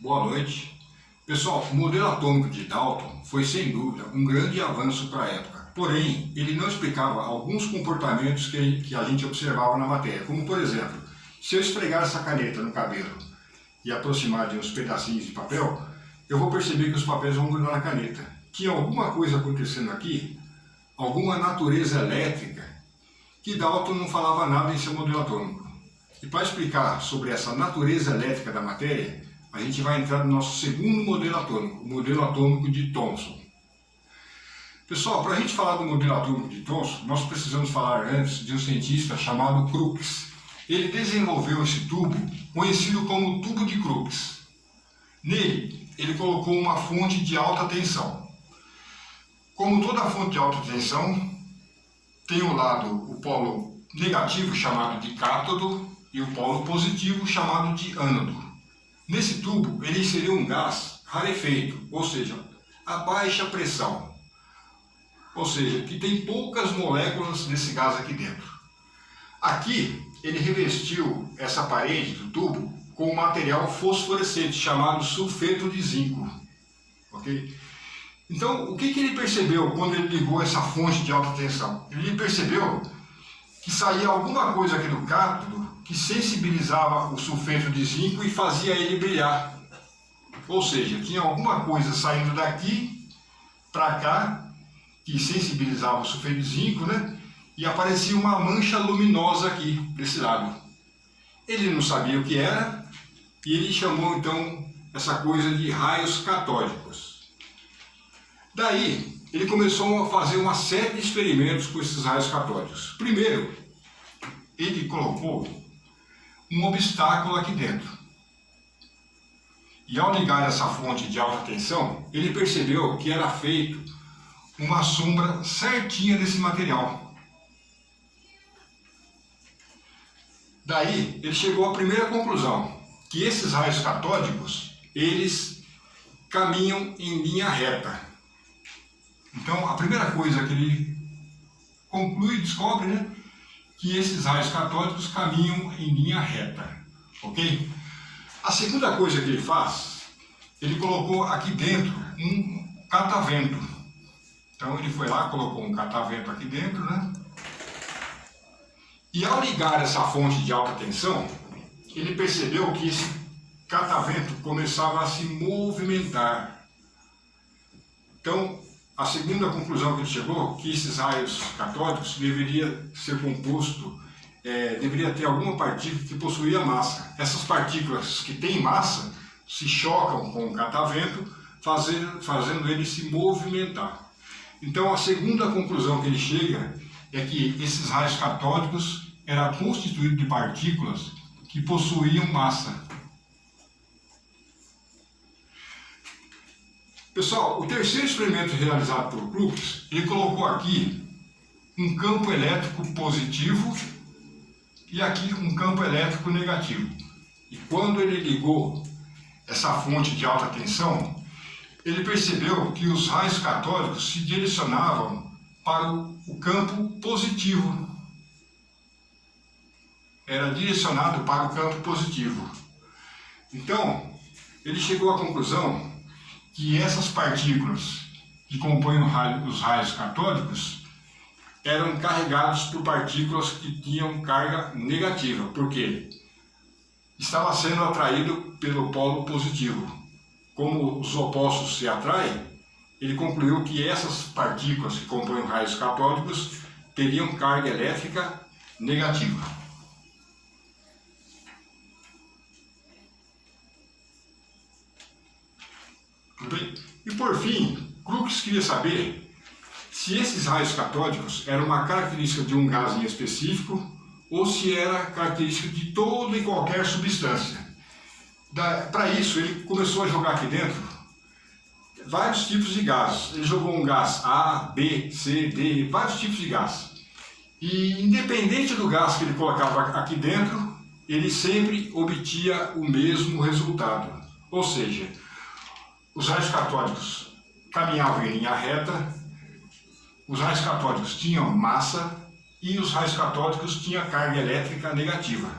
Boa noite. Pessoal, o modelo atômico de Dalton foi sem dúvida um grande avanço para a época. Porém, ele não explicava alguns comportamentos que a gente observava na matéria. Como, por exemplo, se eu esfregar essa caneta no cabelo e aproximar de uns pedacinhos de papel, eu vou perceber que os papéis vão grudar na caneta. Tinha alguma coisa acontecendo aqui, alguma natureza elétrica, que Dalton não falava nada em seu modelo atômico. E para explicar sobre essa natureza elétrica da matéria, a gente vai entrar no nosso segundo modelo atômico, o modelo atômico de Thomson. Pessoal, para a gente falar do modelo atômico de Thomson, nós precisamos falar antes de um cientista chamado Crookes. Ele desenvolveu esse tubo, conhecido como tubo de Crookes. Nele, ele colocou uma fonte de alta tensão. Como toda fonte de alta tensão, tem um lado, o polo negativo, chamado de cátodo, e o polo positivo, chamado de ânodo. Nesse tubo, ele inseriu um gás rarefeito, ou seja, a baixa pressão. Ou seja, que tem poucas moléculas desse gás aqui dentro. Aqui, ele revestiu essa parede do tubo com um material fosforescente, chamado sulfeto de zinco. Ok? Então, o que ele percebeu quando ele ligou essa fonte de alta tensão? Ele percebeu que saía alguma coisa aqui do cátodo que sensibilizava o sulfeto de zinco e fazia ele brilhar. Ou seja, tinha alguma coisa saindo daqui para cá que sensibilizava o sulfeto de zinco, né? E aparecia uma mancha luminosa aqui, desse lado. Ele não sabia o que era e ele chamou então essa coisa de raios catódicos. Daí, ele começou a fazer uma série de experimentos com esses raios catódicos. Primeiro, ele colocou um obstáculo aqui dentro. E ao ligar essa fonte de alta tensão, ele percebeu que era feito uma sombra certinha desse material. Daí, ele chegou à primeira conclusão, que esses raios catódicos, eles caminham em linha reta. Então, a primeira coisa que ele conclui e descobre, né, que esses raios catódicos caminham em linha reta, ok? A segunda coisa que ele faz, ele colocou aqui dentro um catavento. Então ele foi lá, colocou um catavento aqui dentro, né? E ao ligar essa fonte de alta tensão, ele percebeu que esse catavento começava a se movimentar. Então, a segunda conclusão que ele chegou, que esses raios catódicos deveria ser composto, deveria ter alguma partícula que possuía massa. Essas partículas que têm massa se chocam com o catavento, fazendo ele se movimentar. Então a segunda conclusão que ele chega é que esses raios catódicos eram constituídos de partículas que possuíam massa. Pessoal, o terceiro experimento realizado por Crookes, ele colocou aqui um campo elétrico positivo e aqui um campo elétrico negativo. E quando ele ligou essa fonte de alta tensão, ele percebeu que os raios catódicos se direcionavam para o campo positivo. Era direcionado para o campo positivo. Então, ele chegou à conclusão que essas partículas que compõem os raios catódicos eram carregados por partículas que tinham carga negativa, porque estava sendo atraído pelo polo positivo. Como os opostos se atraem, ele concluiu que essas partículas que compõem os raios catódicos teriam carga elétrica negativa. Tudo bem? E por fim, Crookes queria saber se esses raios catódicos eram uma característica de um gás em específico ou se era característica de toda e qualquer substância. Para isso, ele começou a jogar aqui dentro vários tipos de gás. Ele jogou um gás A, B, C, D, vários tipos de gás. E independente do gás que ele colocava aqui dentro, ele sempre obtinha o mesmo resultado. Ou seja, os raios catódicos caminhavam em linha reta, os raios catódicos tinham massa e os raios catódicos tinham carga elétrica negativa.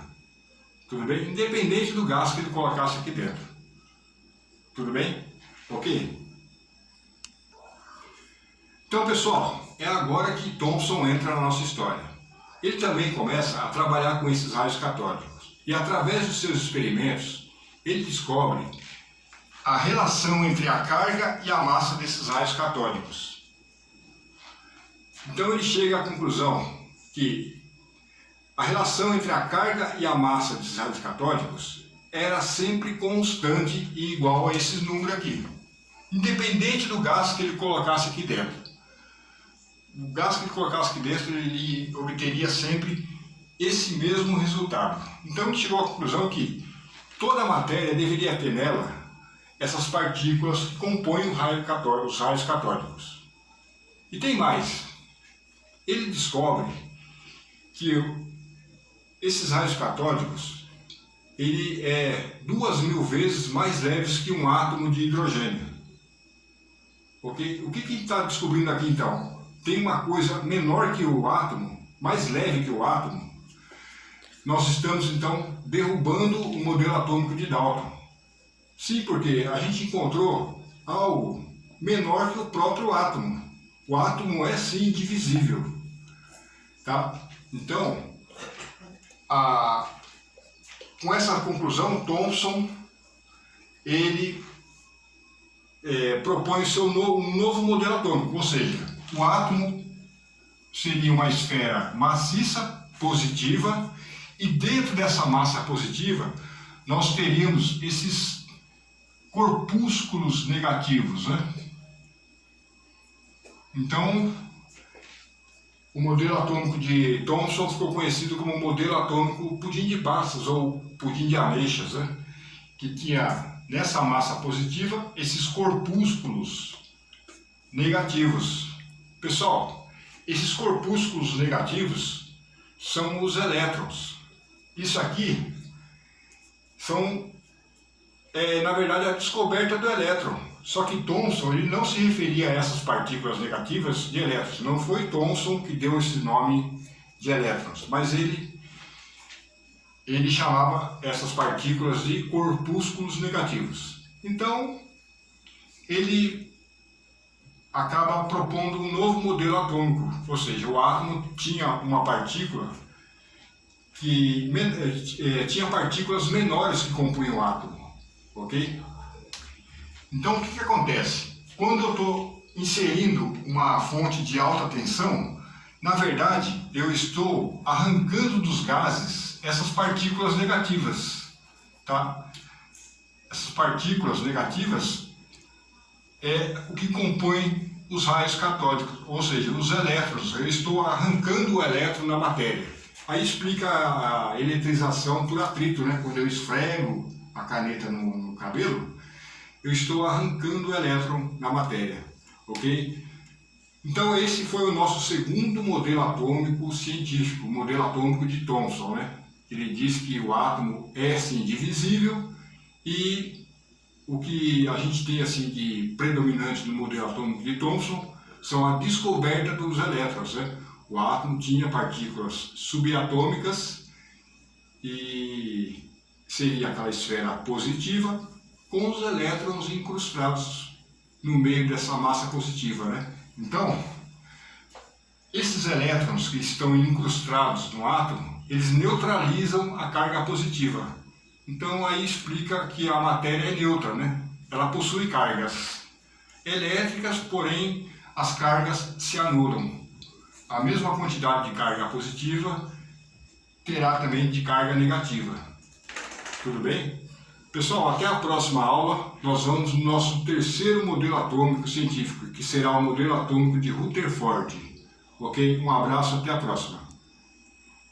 Tudo bem? Independente do gás que ele colocasse aqui dentro. Tudo bem? Ok? Então, pessoal, é agora que Thomson entra na nossa história. Ele também começa a trabalhar com esses raios catódicos. E através dos seus experimentos, ele descobre a relação entre a carga e a massa desses raios catódicos. Então ele chega à conclusão que a relação entre a carga e a massa desses raios catódicos era sempre constante e igual a esses números aqui, independente do gás que ele colocasse aqui dentro. O gás que ele colocasse aqui dentro, ele obteria sempre esse mesmo resultado. Então ele chegou à conclusão que toda a matéria deveria ter nela essas partículas que compõem os raios catódicos. E tem mais. Ele descobre que esses raios catódicos ele é 2000 vezes mais leves que um átomo de hidrogênio. Okay? O que ele está descobrindo aqui então? Tem uma coisa menor que o átomo, mais leve que o átomo. Nós estamos então derrubando o modelo atômico de Dalton. Sim, porque a gente encontrou algo menor que o próprio átomo. O átomo é sim indivisível. Tá? Então, com essa conclusão, Thomson ele propõe um novo modelo atômico, ou seja, o átomo seria uma esfera maciça, positiva, e dentro dessa massa positiva nós teríamos esses corpúsculos negativos, né? Então, o modelo atômico de Thomson ficou conhecido como modelo atômico pudim de passas ou pudim de ameixas, né? Que tinha nessa massa positiva esses corpúsculos negativos. Pessoal, esses corpúsculos negativos são os elétrons. Isso aqui são, na verdade, a descoberta do elétron. Só que Thomson ele não se referia a essas partículas negativas de elétrons. Não foi Thomson que deu esse nome de elétrons, mas ele chamava essas partículas de corpúsculos negativos. Então, ele acaba propondo um novo modelo atômico, ou seja, o átomo tinha uma partícula que tinha partículas menores que compunham o átomo, ok? Então, o que acontece? Quando eu estou inserindo uma fonte de alta tensão, na verdade, eu estou arrancando dos gases essas partículas negativas, tá? Essas partículas negativas é o que compõe os raios catódicos, ou seja, os elétrons. Eu estou arrancando o elétron na matéria. Aí explica a eletrização por atrito, né? Quando eu esfrego a caneta no cabelo, eu estou arrancando o elétron na matéria, ok? Então esse foi o nosso segundo modelo atômico científico, o modelo atômico de Thomson, né? Ele diz que o átomo é sim divisível e o que a gente tem assim de predominante no modelo atômico de Thomson são a descoberta dos elétrons, né? O átomo tinha partículas subatômicas e seria aquela esfera positiva com os elétrons incrustados no meio dessa massa positiva, né? Então, esses elétrons que estão incrustados no átomo, eles neutralizam a carga positiva. Então aí explica que a matéria é neutra, né? Ela possui cargas elétricas, porém as cargas se anulam. A mesma quantidade de carga positiva terá também de carga negativa. Tudo bem? Pessoal, até a próxima aula. Nós vamos no nosso terceiro modelo atômico científico, que será o modelo atômico de Rutherford. Ok? Um abraço, até a próxima.